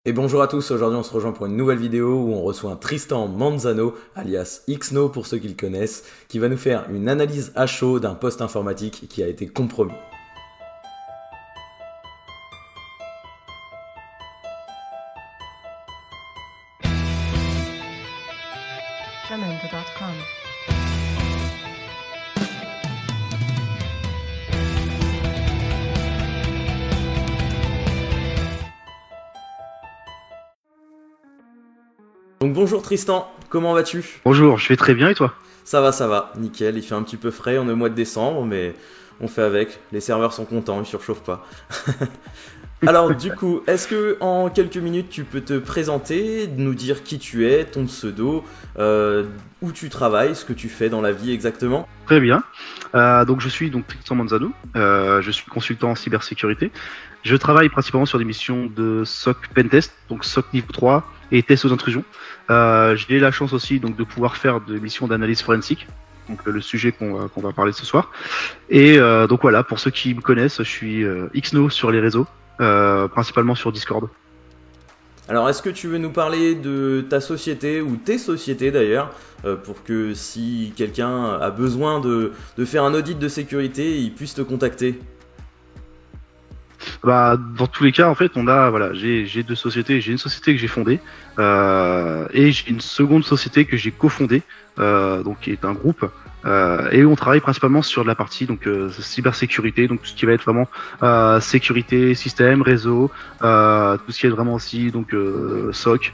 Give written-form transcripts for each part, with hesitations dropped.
Et bonjour à tous, aujourd'hui on se rejoint pour une nouvelle vidéo où on reçoit un Tristan Manzano, alias Xno pour ceux qui le connaissent, qui va nous faire une analyse à chaud d'un poste informatique qui a été compromis. Jamendo.com. Donc bonjour Tristan, comment vas-tu? Bonjour, je vais très bien et toi? Ça va, nickel, il fait un petit peu frais, on est au mois de décembre, mais on fait avec, les serveurs sont contents, ils surchauffent pas. Alors du coup, est-ce que en quelques minutes tu peux te présenter, nous dire qui tu es, ton pseudo, où tu travailles, ce que tu fais dans la vie exactement? Très bien. Donc je suis donc Tristan Manzano, je suis consultant en cybersécurité. Je travaille principalement sur des missions de SOC Pentest, donc SOC niveau 3 et test aux intrusions. J'ai la chance aussi donc de pouvoir faire des missions d'analyse forensique, donc le sujet qu'on va parler ce soir. Et donc voilà, pour ceux qui me connaissent, je suis Xno sur les réseaux, principalement sur Discord. Alors, est-ce que tu veux nous parler de ta société ou tes sociétés d'ailleurs, pour que si quelqu'un a besoin de faire un audit de sécurité, il puisse te contacter? Bah, dans tous les cas, en fait, j'ai deux sociétés. J'ai une société que j'ai fondée et j'ai une seconde société que j'ai cofondée, donc qui est un groupe. Et on travaille principalement sur la partie donc cybersécurité, donc tout ce qui va être vraiment sécurité, système, réseau, tout ce qui est vraiment aussi donc SOC,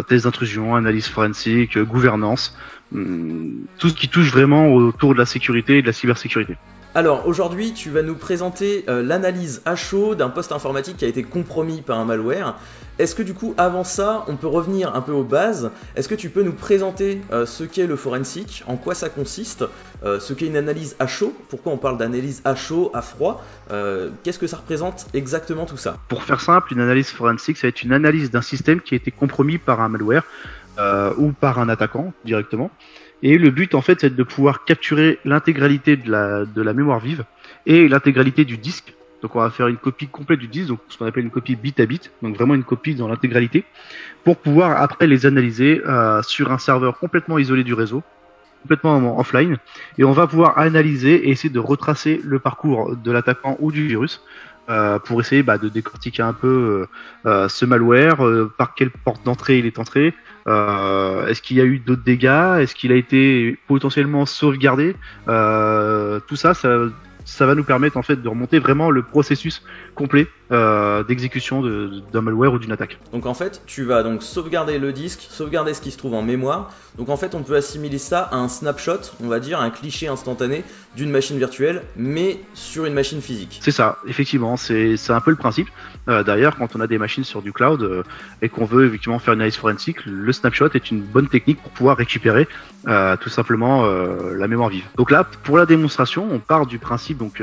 test d'intrusion, analyse forensique, gouvernance, tout ce qui touche vraiment autour de la sécurité et de la cybersécurité. Alors, aujourd'hui, tu vas nous présenter l'analyse à chaud d'un poste informatique qui a été compromis par un malware. Est-ce que du coup, avant ça, on peut revenir un peu aux bases? Est-ce que tu peux nous présenter ce qu'est le forensic, en quoi ça consiste, ce qu'est une analyse à chaud, pourquoi on parle d'analyse à chaud, à froid, qu'est-ce que ça représente exactement tout ça? Pour faire simple, une analyse forensique, ça va être une analyse d'un système qui a été compromis par un malware ou par un attaquant directement. Et le but, en fait, c'est de pouvoir capturer l'intégralité de la mémoire vive et l'intégralité du disque. Donc, on va faire une copie complète du disque, donc ce qu'on appelle une copie bit à bit, donc vraiment une copie dans l'intégralité, pour pouvoir après les analyser sur un serveur complètement isolé du réseau, complètement offline, et on va pouvoir analyser et essayer de retracer le parcours de l'attaquant ou du virus pour essayer de décortiquer un peu ce malware, par quelle porte d'entrée il est entré, est-ce qu'il y a eu d'autres dégâts, est-ce qu'il a été potentiellement sauvegardé, tout ça, ça va nous permettre en fait de remonter vraiment le processus complet d'exécution d'un malware ou d'une attaque. Donc en fait, tu vas donc sauvegarder le disque, sauvegarder ce qui se trouve en mémoire. Donc en fait, on peut assimiler ça à un snapshot, on va dire, un cliché instantané d'une machine virtuelle, mais sur une machine physique. C'est ça, effectivement, c'est un peu le principe. D'ailleurs, quand on a des machines sur du cloud et qu'on veut effectivement faire une analyse forensique, le snapshot est une bonne technique pour pouvoir récupérer tout simplement la mémoire vive. Donc là, pour la démonstration, on part du principe donc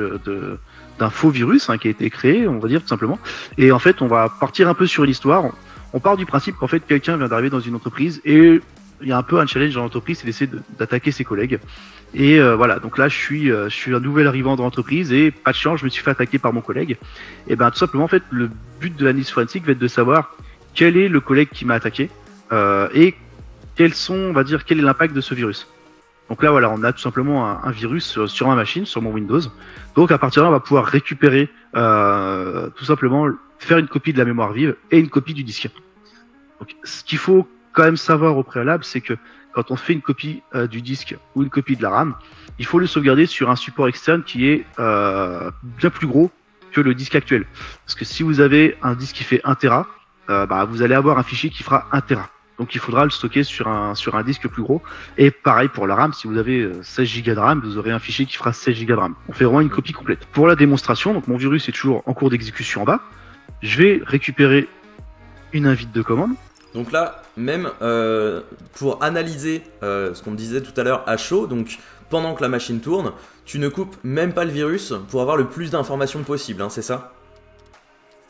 d'un faux virus qui a été créé, on va dire tout simplement. Et en fait, on va partir un peu sur une histoire. On part du principe qu'en fait, quelqu'un vient d'arriver dans une entreprise et il y a un peu un challenge dans l'entreprise, c'est d'essayer d'attaquer ses collègues. Et voilà, donc là, je suis un nouvel arrivant dans l'entreprise et pas de chance, je me suis fait attaquer par mon collègue. Et ben tout simplement, en fait, le but de l'analyse forensique va être de savoir quel est le collègue qui m'a attaqué et quel est l'impact de ce virus. Donc là, voilà, on a tout simplement un virus sur ma machine, sur mon Windows. Donc à partir de là, on va pouvoir récupérer, tout simplement, faire une copie de la mémoire vive et une copie du disque. Donc, ce qu'il faut quand même savoir au préalable, c'est que quand on fait une copie du disque ou une copie de la RAM, il faut le sauvegarder sur un support externe qui est bien plus gros que le disque actuel. Parce que si vous avez un disque qui fait 1 Tera, vous allez avoir un fichier qui fera 1 Tera. Donc il faudra le stocker sur un disque plus gros. Et pareil pour la RAM, si vous avez 16 Go de RAM, vous aurez un fichier qui fera 16 Go de RAM. On fait vraiment une copie complète. Pour la démonstration, donc mon virus est toujours en cours d'exécution en bas. Je vais récupérer une invite de commande. Donc là, même pour analyser ce qu'on disait tout à l'heure à chaud, donc pendant que la machine tourne, tu ne coupes même pas le virus pour avoir le plus d'informations possible, c'est ça?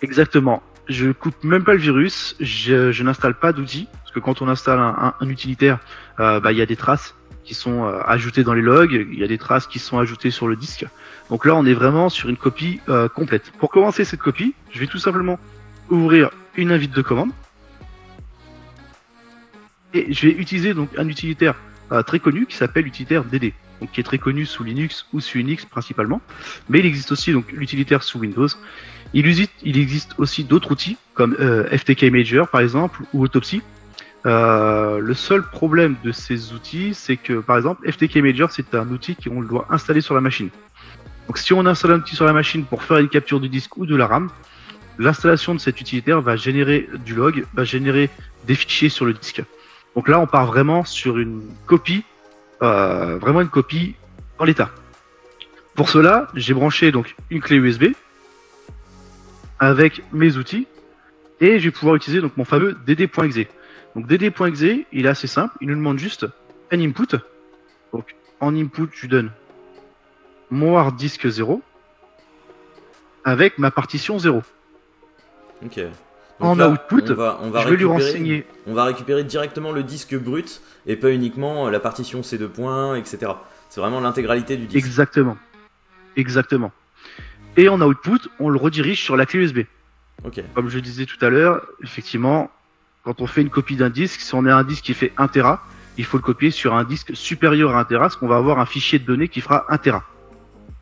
Exactement. Je coupe même pas le virus, je n'installe pas d'outils, parce que quand on installe un utilitaire, il y a des traces qui sont ajoutées dans les logs, il y a des traces qui sont ajoutées sur le disque. Donc là, on est vraiment sur une copie complète. Pour commencer cette copie, je vais tout simplement ouvrir une invite de commande. Et je vais utiliser donc un utilitaire très connu qui s'appelle l'utilitaire DD, donc qui est très connu sous Linux ou sous Unix principalement, mais il existe aussi donc l'utilitaire sous Windows. Il existe aussi d'autres outils comme FTK Major par exemple ou Autopsy. Le seul problème de ces outils, c'est que par exemple FTK Major c'est un outil qu'on doit installer sur la machine. Donc si on installe un outil sur la machine pour faire une capture du disque ou de la RAM, l'installation de cet utilitaire va générer du log, va générer des fichiers sur le disque. Donc là, on part vraiment sur une copie, vraiment une copie en l'état. Pour cela, j'ai branché donc une clé USB avec mes outils et je vais pouvoir utiliser donc mon fameux dd.exe. Donc dd.exe, il est assez simple, il nous demande juste un input. Donc en input, je lui donne mon hard disk 0 avec ma partition 0. Ok. Donc en là, output, je vais lui renseigner. On va récupérer directement le disque brut et pas uniquement la partition C2 points, etc. C'est vraiment l'intégralité du disque. Exactement. Exactement. Et en output, on le redirige sur la clé USB. Okay. Comme je le disais tout à l'heure, effectivement, quand on fait une copie d'un disque, si on a un disque qui fait 1 Tera, il faut le copier sur un disque supérieur à 1 Tera, parce qu'on va avoir un fichier de données qui fera 1 Tera.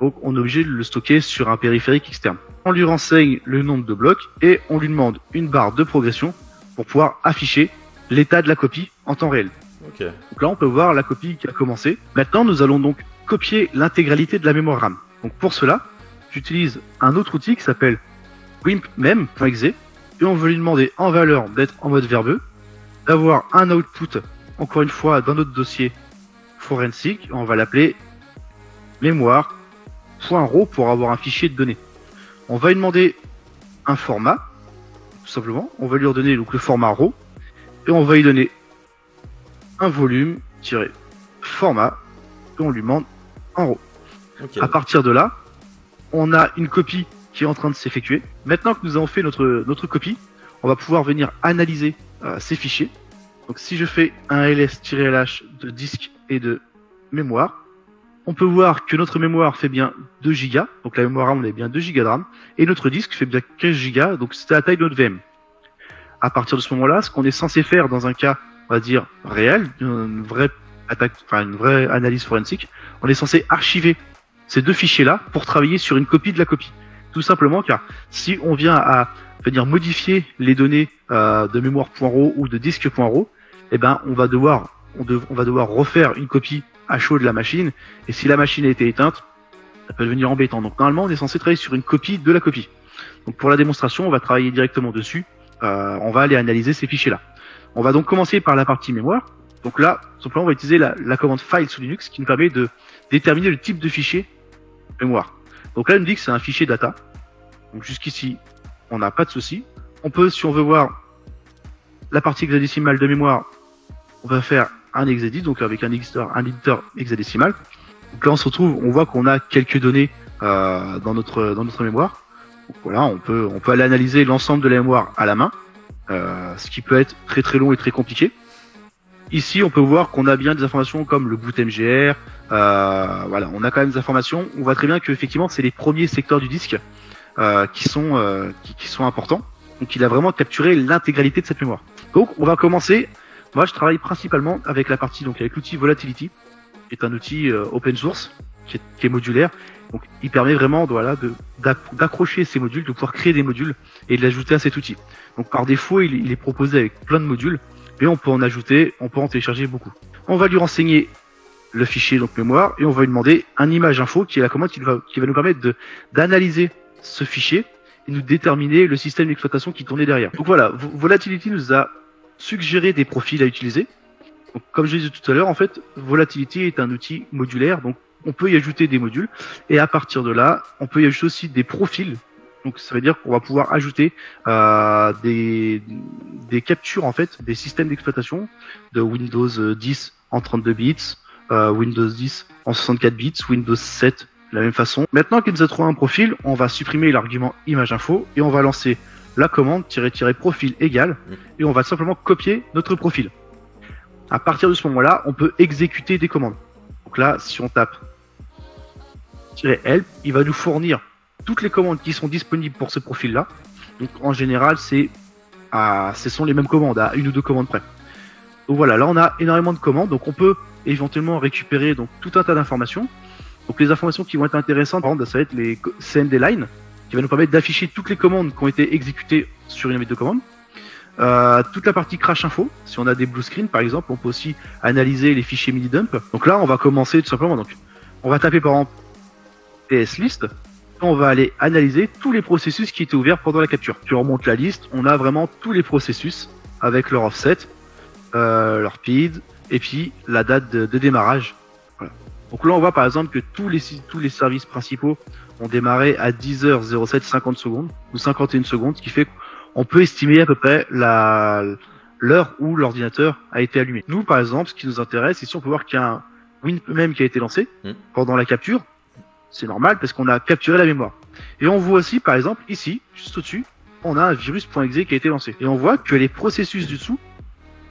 Donc on est obligé de le stocker sur un périphérique externe. On lui renseigne le nombre de blocs et on lui demande une barre de progression pour pouvoir afficher l'état de la copie en temps réel. Okay. Donc là on peut voir la copie qui a commencé. Maintenant nous allons donc copier l'intégralité de la mémoire RAM. Donc pour cela, j'utilise un autre outil qui s'appelle wimpmem.exe et on veut lui demander en valeur d'être en mode verbeux, d'avoir un output, encore une fois dans notre dossier forensic, on va l'appeler mémoire.raw pour avoir un fichier de données. On va lui demander un format, tout simplement. On va lui redonner donc le format RAW et on va lui donner un volume-format et on lui demande en RAW. Okay. À partir de là, on a une copie qui est en train de s'effectuer. Maintenant que nous avons fait notre copie, on va pouvoir venir analyser ces fichiers. Donc si je fais un ls-lh de disque et de mémoire, on peut voir que notre mémoire fait bien 2 Go, donc la mémoire RAM on a bien 2 Go de RAM, et notre disque fait bien 15 Go, donc c'est la taille de notre VM. À partir de ce moment-là, ce qu'on est censé faire dans un cas, on va dire, réel, une vraie attaque, enfin une vraie analyse forensique, on est censé archiver ces deux fichiers-là pour travailler sur une copie de la copie. Tout simplement car si on vient à venir modifier les données de mémoire.raw ou de disque.raw, eh ben on va devoir refaire une copie à chaud de la machine, et si la machine a été éteinte, ça peut devenir embêtant. Donc normalement on est censé travailler sur une copie de la copie. Donc pour la démonstration, on va travailler directement dessus, on va aller analyser ces fichiers-là. On va donc commencer par la partie mémoire. Donc là, simplement on va utiliser la commande file sous Linux qui nous permet de déterminer le type de fichier mémoire. Donc là, il me dit que c'est un fichier data. Donc jusqu'ici, on n'a pas de souci. On peut, si on veut voir la partie hexadécimale de mémoire, on va faire un hexadit, donc avec un éditeur hexadécimal. Donc là, on se retrouve, on voit qu'on a quelques données dans notre mémoire. Donc voilà, on peut aller analyser l'ensemble de la mémoire à la main, ce qui peut être très très long et très compliqué. Ici, on peut voir qu'on a bien des informations comme le boot MGR. Voilà, on a quand même des informations. On voit très bien que effectivement, c'est les premiers secteurs du disque qui sont importants. Donc, il a vraiment capturé l'intégralité de cette mémoire. Donc, on va commencer. Moi, je travaille principalement avec la partie, donc avec l'outil Volatility, qui est un outil open source, qui est modulaire. Donc, il permet vraiment, voilà, d'accrocher ces modules, de pouvoir créer des modules et de l'ajouter à cet outil. Donc, par défaut, il est proposé avec plein de modules, mais on peut en ajouter, on peut en télécharger beaucoup. On va lui renseigner le fichier donc mémoire et on va lui demander un image info qui est la commande qui va nous permettre d'analyser ce fichier et nous déterminer le système d'exploitation qui tournait derrière. Donc voilà, Volatility nous a suggéré des profils à utiliser. Donc, comme je disais tout à l'heure, en fait, Volatility est un outil modulaire, donc on peut y ajouter des modules et à partir de là, on peut y ajouter aussi des profils. Donc ça veut dire qu'on va pouvoir ajouter des captures en fait, des systèmes d'exploitation de Windows 10 en 32 bits, Windows 10 en 64 bits, Windows 7 de la même façon. Maintenant qu'il nous a trouvé un profil, on va supprimer l'argument image info et on va lancer la commande -profil égal et on va simplement copier notre profil. À partir de ce moment-là, on peut exécuter des commandes. Donc là, si on tape -help, il va nous fournir toutes les commandes qui sont disponibles pour ce profil-là. Donc en général, ce sont les mêmes commandes, à une ou deux commandes près. Donc voilà, là on a énormément de commandes, donc on peut éventuellement récupérer donc tout un tas d'informations. Donc les informations qui vont être intéressantes, par exemple, ça va être les CMD line, qui va nous permettre d'afficher toutes les commandes qui ont été exécutées sur une invite de commande. Toute la partie crash info, si on a des blue screens par exemple, on peut aussi analyser les fichiers mini dump. Donc là on va commencer tout simplement, donc on va taper par exemple PS list, on va aller analyser tous les processus qui étaient ouverts pendant la capture. Tu remontes la liste, on a vraiment tous les processus avec leur offset, leur PID et puis la date de démarrage. Voilà. Donc là on voit par exemple que tous les services principaux ont démarré à 10h07 50 secondes ou 51 secondes, ce qui fait qu'on peut estimer à peu près l'heure où l'ordinateur a été allumé. Nous par exemple, ce qui nous intéresse, c'est si on peut voir qu'il y a un WinMem qui a été lancé pendant la capture. C'est normal parce qu'on a capturé la mémoire. Et on voit aussi par exemple ici, juste au-dessus, on a un virus.exe qui a été lancé. Et on voit que les processus du dessous,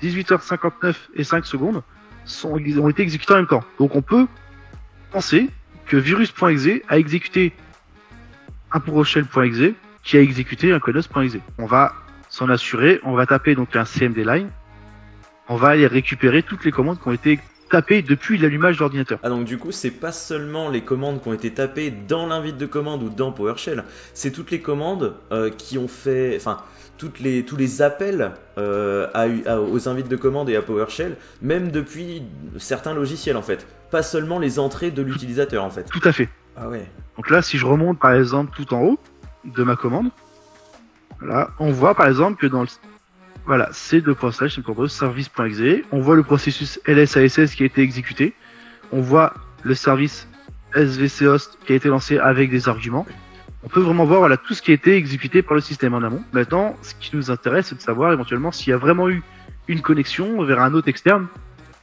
18h59 et 5 secondes, ont été exécutés en même temps. Donc on peut penser que virus.exe a exécuté un PowerShell.exe qui a exécuté un conos.exe. On va s'en assurer, on va taper donc un CMD line, on va aller récupérer toutes les commandes qui ont été tapées depuis l'allumage de l'ordinateur. Ah donc du coup c'est pas seulement les commandes qui ont été tapées dans l'invite de commande ou dans PowerShell, c'est toutes les commandes qui ont fait, enfin tous les appels aux invites de commande et à PowerShell, même depuis certains logiciels en fait, pas seulement les entrées de l'utilisateur en fait. Tout à fait. Ah ouais. Donc là si je remonte par exemple tout en haut de ma commande, là on voit par exemple que dans le voilà, c'est service.exe. On voit le processus LSASS qui a été exécuté. On voit le service svchost qui a été lancé avec des arguments. On peut vraiment voir voilà, tout ce qui a été exécuté par le système en amont. Maintenant, ce qui nous intéresse, c'est de savoir éventuellement s'il y a vraiment eu une connexion vers un autre externe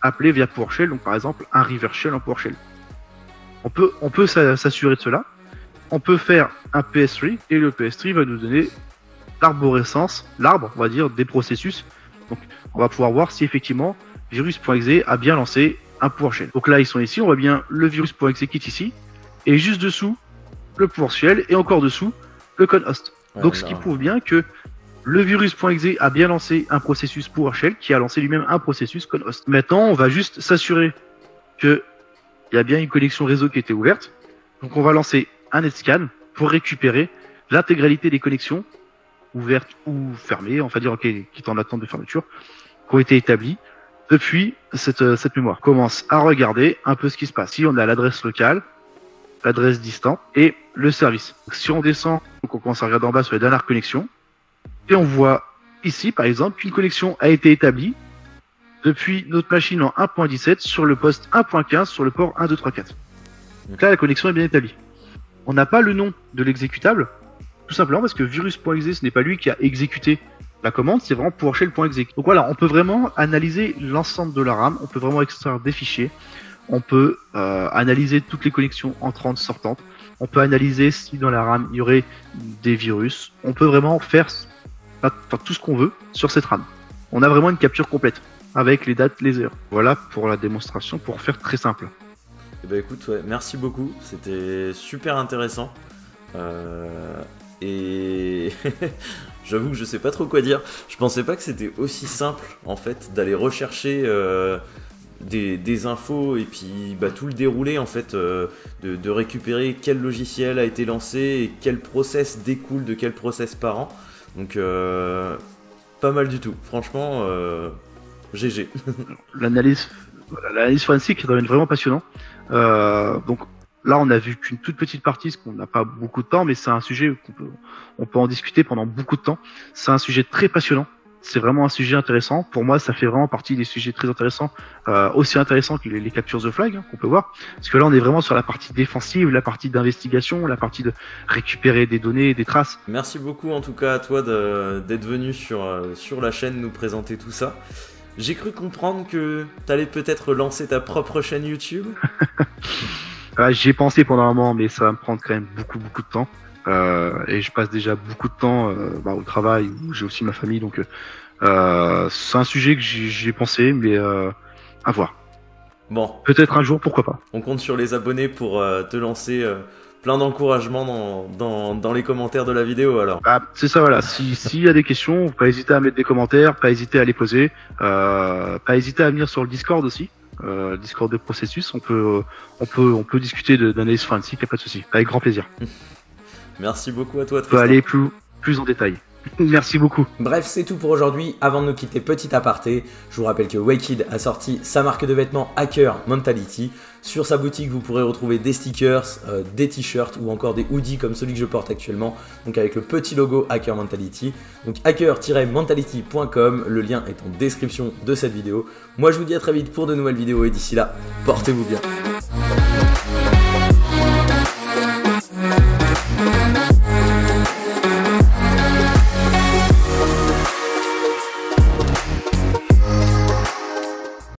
appelé via PowerShell, donc par exemple un reverse shell en PowerShell. On peut s'assurer de cela. On peut faire un PS3 et le PS3 va nous donner l'arbre, on va dire, des processus. Donc, on va pouvoir voir si effectivement virus.exe a bien lancé un PowerShell. Donc là, ils sont ici, on voit bien le virus.exe qui est ici, et juste dessous, le PowerShell, et encore dessous, le conhost. Donc, ce qui prouve bien que le virus.exe a bien lancé un processus PowerShell qui a lancé lui-même un processus conhost. Maintenant, on va juste s'assurer qu'il y a bien une connexion réseau qui était ouverte. Donc, on va lancer un netscan pour récupérer l'intégralité des connexions ouvertes ou fermées, on va dire qui est en attente de fermeture, qui ont été établies depuis cette mémoire. On commence à regarder un peu ce qui se passe. Si on a l'adresse locale, l'adresse distante et le service. Donc, si on descend, donc on commence à regarder en bas sur les dernières connexions, et on voit ici par exemple qu'une connexion a été établie depuis notre machine en 1.17 sur le poste 1.15 sur le port 1234. Donc là la connexion est bien établie. On n'a pas le nom de l'exécutable, tout simplement parce que virus.exe, ce n'est pas lui qui a exécuté la commande, c'est vraiment PowerShell.exe. Donc voilà, on peut vraiment analyser l'ensemble de la RAM, on peut vraiment extraire des fichiers, on peut analyser toutes les connexions entrantes, sortantes, on peut analyser si dans la RAM il y aurait des virus, on peut vraiment faire tout ce qu'on veut sur cette RAM. On a vraiment une capture complète, avec les dates, les heures. Voilà pour la démonstration, pour faire très simple. Eh ben écoute, ouais, merci beaucoup, c'était super intéressant. Et j'avoue que je sais pas trop quoi dire. Je pensais pas que c'était aussi simple en fait d'aller rechercher des infos et puis tout le déroulé en fait, de récupérer quel logiciel a été lancé et quel process découle de quel process par an. Donc pas mal du tout. Franchement, GG. L'analyse forensique est vraiment passionnant. Donc là, on a vu qu'une toute petite partie, parce qu'on n'a pas beaucoup de temps, mais c'est un sujet on peut en discuter pendant beaucoup de temps. C'est un sujet très passionnant. C'est vraiment un sujet intéressant. Pour moi, ça fait vraiment partie des sujets très intéressants, aussi intéressants que les captures the flag qu'on peut voir. Parce que là, on est vraiment sur la partie défensive, la partie d'investigation, la partie de récupérer des données, des traces. Merci beaucoup en tout cas à toi d'être venu sur la chaîne nous présenter tout ça. J'ai cru comprendre que t'allais peut-être lancer ta propre chaîne YouTube. J'y ai pensé pendant un moment, mais ça va me prendre quand même beaucoup de temps. Et je passe déjà beaucoup de temps au travail, où j'ai aussi ma famille, donc c'est un sujet que j'y ai pensé, mais à voir. Bon. Peut-être un jour, pourquoi pas. On compte sur les abonnés pour te lancer plein d'encouragement dans les commentaires de la vidéo alors. Ah, c'est ça, voilà. S'il y a des questions, pas hésiter à mettre des commentaires, pas hésiter à les poser, pas hésiter à venir sur le Discord aussi. Discord de processus, on peut discuter d'analyse forensique, y a pas de souci, avec grand plaisir. Merci beaucoup à toi, On peut Tristan. aller plus en détail. Merci beaucoup. Bref, c'est tout pour aujourd'hui. Avant de nous quitter, petit aparté, je vous rappelle que Waked a sorti sa marque de vêtements Hacker Mentality. Sur sa boutique, vous pourrez retrouver des stickers, des t-shirts ou encore des hoodies comme celui que je porte actuellement, donc avec le petit logo Hacker Mentality. Donc hacker-mentality.com, le lien est en description de cette vidéo. Moi, je vous dis à très vite pour de nouvelles vidéos et d'ici là, portez-vous bien.